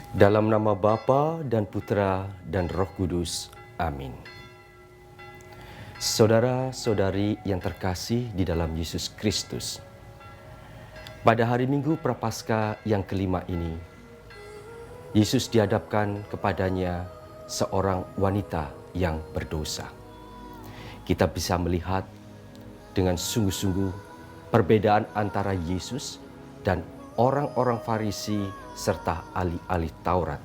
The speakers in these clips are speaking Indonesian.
Dalam nama Bapa dan Putra dan Roh Kudus. Amin. Saudara-saudari yang terkasih di dalam Yesus Kristus, pada hari Minggu Prapaskah yang kelima ini, Yesus dihadapkan kepadanya seorang wanita yang berdosa. Kita bisa melihat dengan sungguh-sungguh perbedaan antara Yesus dan orang-orang Farisi serta ahli-ahli Taurat.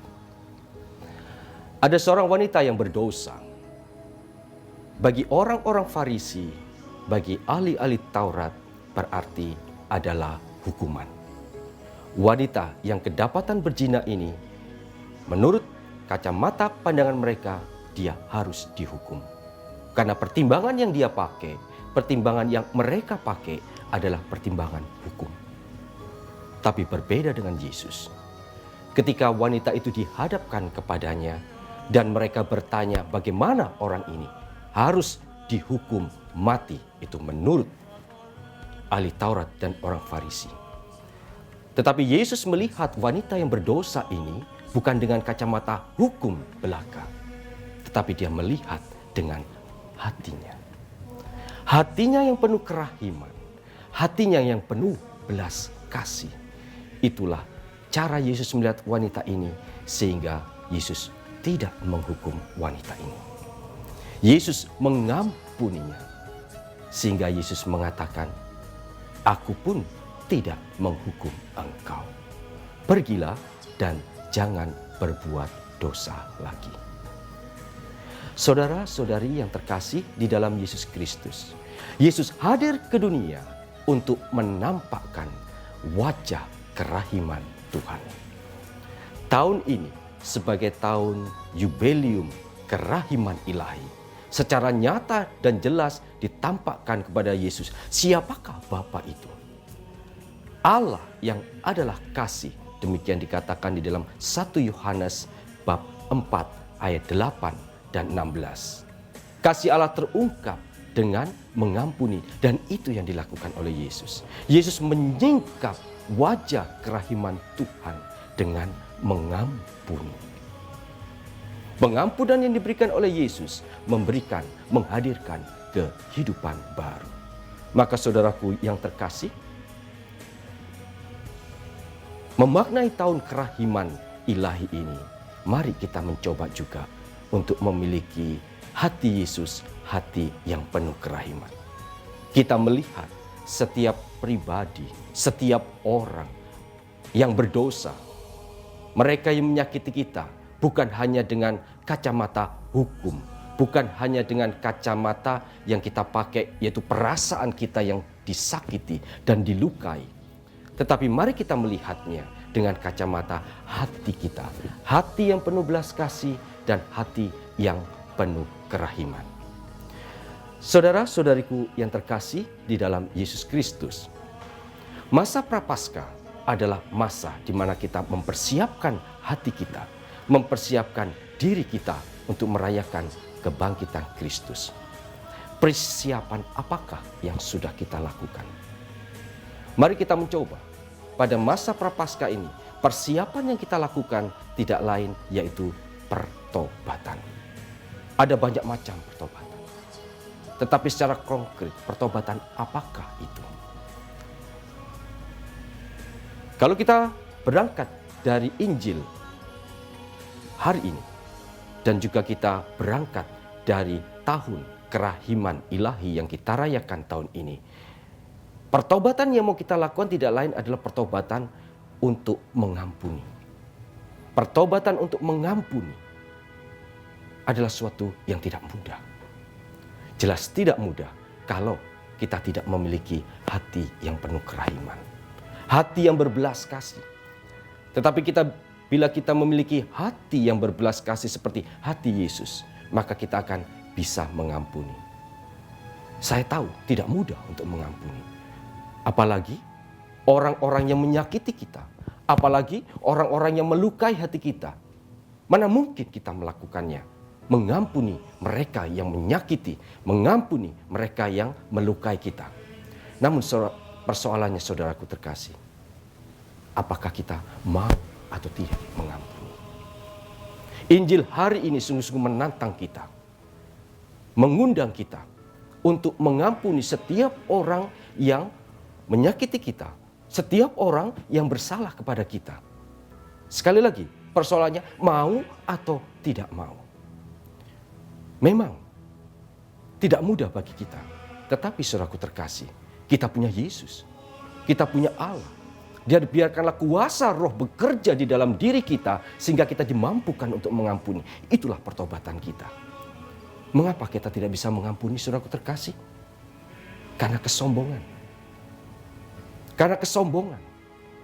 Ada seorang wanita yang berdosa. Bagi orang-orang Farisi, bagi ahli-ahli Taurat berarti adalah hukuman. Wanita yang kedapatan berzina ini, menurut kacamata pandangan mereka, dia harus dihukum. Karena pertimbangan yang dia pakai, pertimbangan yang mereka pakai adalah pertimbangan hukum. Tapi berbeda dengan Yesus. Ketika wanita itu dihadapkan kepadanya dan mereka bertanya bagaimana orang ini harus dihukum mati, itu menurut ahli Taurat dan orang Farisi. Tetapi Yesus melihat wanita yang berdosa ini bukan dengan kacamata hukum belaka, tetapi dia melihat dengan hatinya. Hatinya yang penuh kerahiman, hatinya yang penuh belas kasih. Itulah cara Yesus melihat wanita ini, sehingga Yesus tidak menghukum wanita ini. Yesus mengampuninya, sehingga Yesus mengatakan, "Aku pun tidak menghukum engkau. Pergilah dan jangan berbuat dosa lagi." Saudara-saudari yang terkasih di dalam Yesus Kristus, Yesus hadir ke dunia untuk menampakkan wajah kerahiman Tuhan. Tahun ini sebagai tahun Yubeleum kerahiman ilahi, secara nyata dan jelas ditampakkan kepada Yesus siapakah Bapa itu. Allah yang adalah kasih, demikian dikatakan di dalam 1 Yohanes bab 4 ayat 8 dan 16. Kasih Allah terungkap dengan mengampuni, dan itu yang dilakukan oleh Yesus. Yesus menyingkap wajah kerahiman Tuhan dengan mengampuni. Pengampunan yang diberikan oleh Yesus menghadirkan kehidupan baru. Maka saudaraku yang terkasih, memaknai tahun kerahiman ilahi ini, mari kita mencoba juga untuk memiliki hati Yesus, hati yang penuh kerahiman. Kita melihat setiap pribadi, setiap orang yang berdosa, mereka yang menyakiti kita, bukan hanya dengan kacamata hukum, bukan hanya dengan kacamata yang kita pakai, yaitu perasaan kita yang disakiti dan dilukai. Tetapi mari kita melihatnya dengan kacamata hati kita, hati yang penuh belas kasih dan hati yang penuh kerahiman. Saudara-saudariku yang terkasih di dalam Yesus Kristus, masa Prapaskah adalah masa di mana kita mempersiapkan hati kita, mempersiapkan diri kita untuk merayakan kebangkitan Kristus. Persiapan apakah yang sudah kita lakukan? Mari kita mencoba pada masa Prapaskah ini, persiapan yang kita lakukan tidak lain yaitu pertobatan. Ada banyak macam pertobatan. Tetapi secara konkret, pertobatan apakah itu? Kalau kita berangkat dari Injil hari ini, dan juga kita berangkat dari tahun kerahiman ilahi yang kita rayakan tahun ini, pertobatan yang mau kita lakukan tidak lain adalah pertobatan untuk mengampuni. Pertobatan untuk mengampuni adalah suatu yang tidak mudah. Jelas tidak mudah kalau kita tidak memiliki hati yang penuh kerahiman, hati yang berbelas kasih. Tetapi bila kita memiliki hati yang berbelas kasih seperti hati Yesus, maka kita akan bisa mengampuni. Saya tahu tidak mudah untuk mengampuni. Apalagi orang-orang yang menyakiti kita, apalagi orang-orang yang melukai hati kita. Mana mungkin kita melakukannya? Mengampuni mereka yang menyakiti, mengampuni mereka yang melukai kita. Namun persoalannya, saudaraku terkasih, apakah kita mau atau tidak mengampuni? Injil hari ini sungguh-sungguh menantang kita, mengundang kita untuk mengampuni setiap orang yang menyakiti kita, setiap orang yang bersalah kepada kita. Sekali lagi, persoalannya mau atau tidak mau. Memang tidak mudah bagi kita, tetapi saudaraku terkasih, kita punya Yesus, kita punya Allah. Dia biarkanlah kuasa roh bekerja di dalam diri kita sehingga kita dimampukan untuk mengampuni. Itulah pertobatan kita. Mengapa kita tidak bisa mengampuni saudaraku terkasih? Karena kesombongan. Karena kesombongan.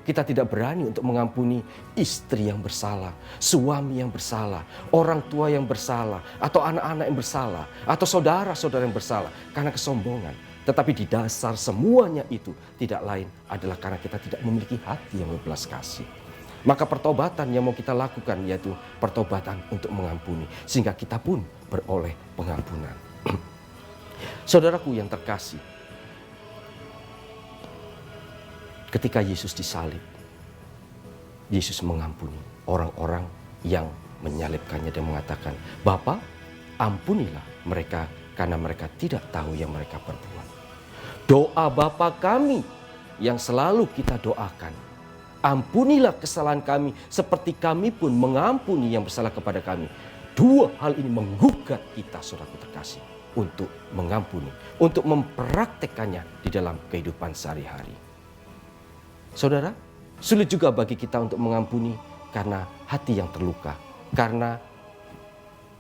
Kita tidak berani untuk mengampuni istri yang bersalah, suami yang bersalah, orang tua yang bersalah, atau anak-anak yang bersalah, atau saudara-saudara yang bersalah. Karena kesombongan. Tetapi di dasar semuanya itu tidak lain adalah karena kita tidak memiliki hati yang berbelas kasih. Maka pertobatan yang mau kita lakukan yaitu pertobatan untuk mengampuni. Sehingga kita pun beroleh pengampunan. Saudaraku yang terkasih, ketika Yesus disalib, Yesus mengampuni orang-orang yang menyalibkannya dan mengatakan, "Bapa, ampunilah mereka karena mereka tidak tahu yang mereka perbuat." Doa Bapa kami yang selalu kita doakan, ampunilah kesalahan kami seperti kami pun mengampuni yang bersalah kepada kami. Dua hal ini menggugat kita, saudaraku terkasih, untuk mengampuni, untuk mempraktekannya di dalam kehidupan sehari-hari. Saudara, sulit juga bagi kita untuk mengampuni karena hati yang terluka, karena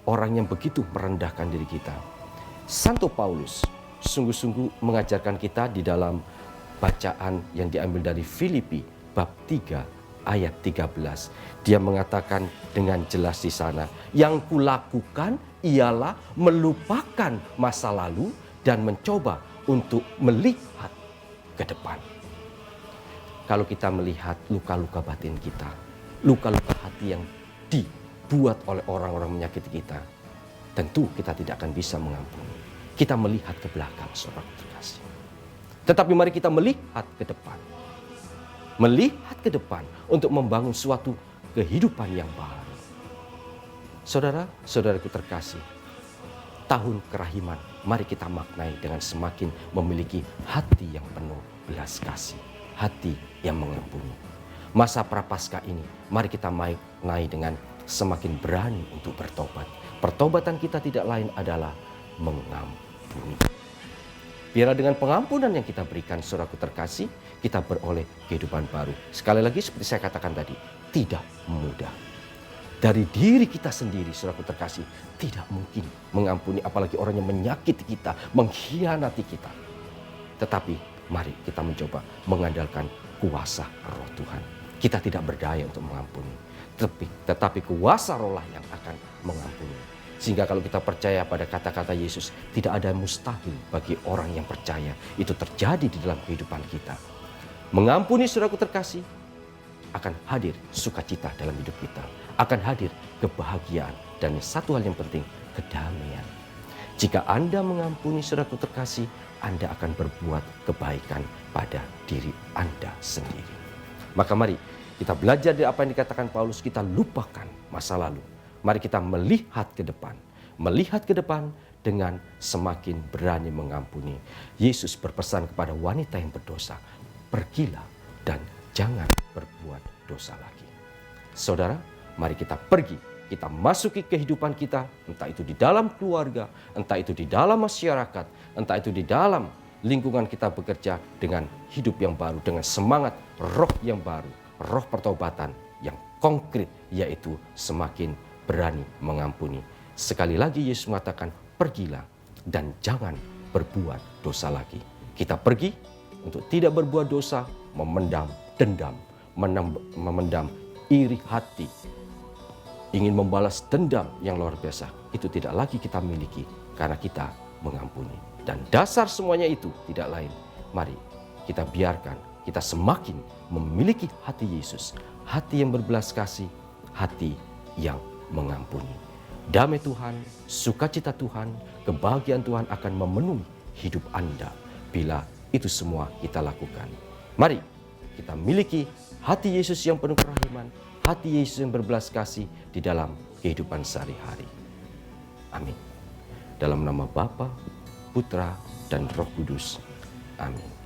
orang yang begitu merendahkan diri kita. Santo Paulus sungguh-sungguh mengajarkan kita di dalam bacaan yang diambil dari Filipi bab 3 ayat 13. Dia mengatakan dengan jelas di sana, "Yang kulakukan ialah melupakan masa lalu dan mencoba untuk melihat ke depan." Kalau kita melihat luka-luka batin kita, luka-luka hati yang dibuat oleh orang-orang menyakiti kita, tentu kita tidak akan bisa mengampuni. Kita melihat ke belakang, saudara terkasih. Tetapi mari kita melihat ke depan. Melihat ke depan untuk membangun suatu kehidupan yang baru. Saudara-saudaraku terkasih, tahun kerahiman mari kita maknai dengan semakin memiliki hati yang penuh belas kasih. Hati yang mengampuni. Masa prapaskah ini mari kita maknai dengan semakin berani untuk bertobat. Pertobatan kita tidak lain adalah mengampuni. Biarlah dengan pengampunan yang kita berikan, saudaraku terkasih, kita beroleh kehidupan baru. Sekali lagi seperti saya katakan tadi, tidak mudah. Dari diri kita sendiri, saudaraku terkasih, tidak mungkin mengampuni apalagi orang yang menyakiti kita, mengkhianati kita. Tetapi mari kita mencoba mengandalkan kuasa roh Tuhan. Kita tidak berdaya untuk mengampuni. Tetapi kuasa roh lah yang akan mengampuni. Sehingga kalau kita percaya pada kata-kata Yesus, tidak ada mustahil bagi orang yang percaya. Itu terjadi di dalam kehidupan kita. Mengampuni saudaraku terkasih, akan hadir sukacita dalam hidup kita. Akan hadir kebahagiaan. Dan satu hal yang penting, kedamaian. Jika Anda mengampuni saudaraku terkasih, Anda akan berbuat kebaikan pada diri Anda sendiri. Maka mari kita belajar dari apa yang dikatakan Paulus, kita lupakan masa lalu. Mari kita melihat ke depan. Melihat ke depan dengan semakin berani mengampuni. Yesus berpesan kepada wanita yang berdosa, pergilah dan jangan berbuat dosa lagi. Saudara, mari kita pergi. Kita masuki kehidupan kita, entah itu di dalam keluarga, entah itu di dalam masyarakat, entah itu di dalam lingkungan kita bekerja dengan hidup yang baru, dengan semangat roh yang baru, roh pertobatan yang konkret, yaitu semakin berani mengampuni. Sekali lagi Yesus mengatakan, pergilah dan jangan berbuat dosa lagi. Kita pergi untuk tidak berbuat dosa, memendam dendam, memendam iri hati, ingin membalas dendam yang luar biasa. Itu tidak lagi kita miliki karena kita mengampuni. Dan dasar semuanya itu tidak lain. Mari kita biarkan kita semakin memiliki hati Yesus. Hati yang berbelas kasih, hati yang mengampuni. Damai Tuhan, sukacita Tuhan, kebahagiaan Tuhan akan memenuhi hidup Anda bila itu semua kita lakukan. Mari kita miliki hati Yesus yang penuh kerahiman, hati Yesus yang berbelas kasih di dalam kehidupan sehari-hari. Amin. Dalam nama Bapa, Putra, dan Roh Kudus. Amin.